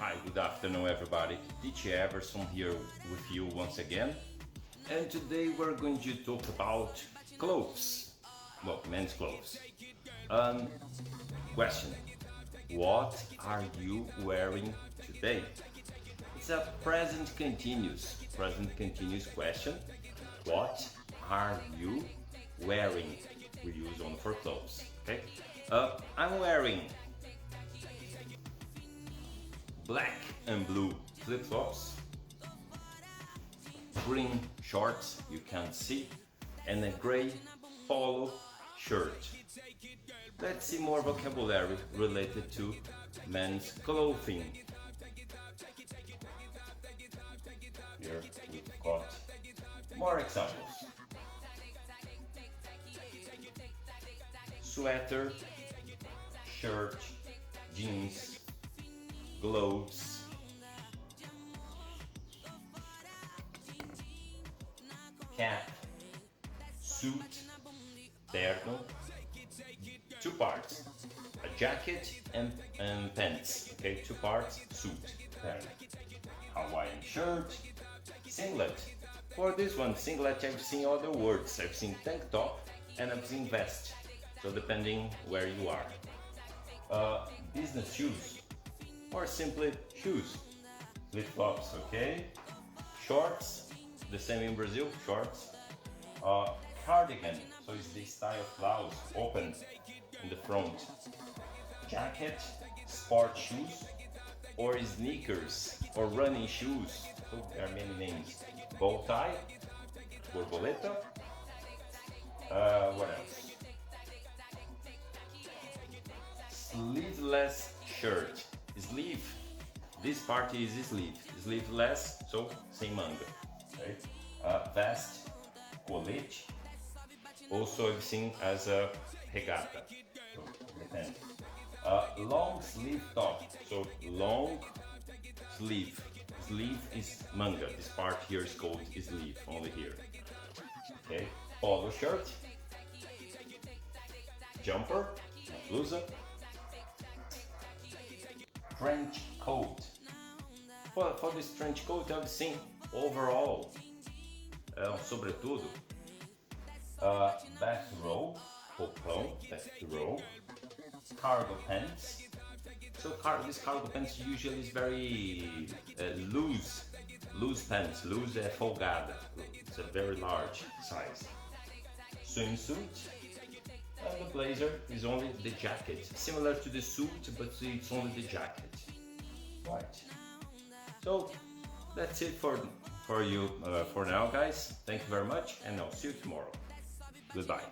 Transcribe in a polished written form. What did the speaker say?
Hi, good afternoon everybody. DJ Everson here with you once again. And today we're going to talk about clothes. Well, men's clothes. Question. What are you wearing today? It's a present continuous question. What are you wearing? We use on for clothes. Okay. I'm wearing black and blue flip-flops, green shorts you can't see, and a gray polo shirt. Let's see more vocabulary related to men's clothing. Here we've got more examples. Sweater, shirt, jeans, gloves, cap, suit, terno, two parts, a jacket and pants, okay, two parts, suit, terno, Hawaiian shirt, singlet. For this one, singlet, I've seen other words. I've seen tank top and I've seen vest, so depending where you are. Business shoes, or simply shoes, flip-flops, okay? Shorts, the same in Brazil, shorts. Cardigan, so it's this style of blouse, open in the front. Jacket, sport shoes, or sneakers, or running shoes, so there are many names. Bow tie, borboleta, what else? Sleeveless shirt. Sleeve. This part is sleeve. Sleeveless, so sem manga. Right? Vest, colete. Also I've seen as a regata. So depends. Long sleeve top. So long sleeve. Sleeve is manga. This part here is called sleeve, only here. Okay. Polo shirt. Jumper, blusa. Trench coat. For this trench coat I've seen overall, sobretudo, bathrobe, roupão, bathrobe, cargo pants. So this cargo pants usually is very loose pants, loose folgada. It's a very large size. Swimsuit. And the blazer is only the jacket, similar to the suit, but it's only the jacket. Right. So that's it for you for now, guys. Thank you very much, and I'll see you tomorrow. Goodbye.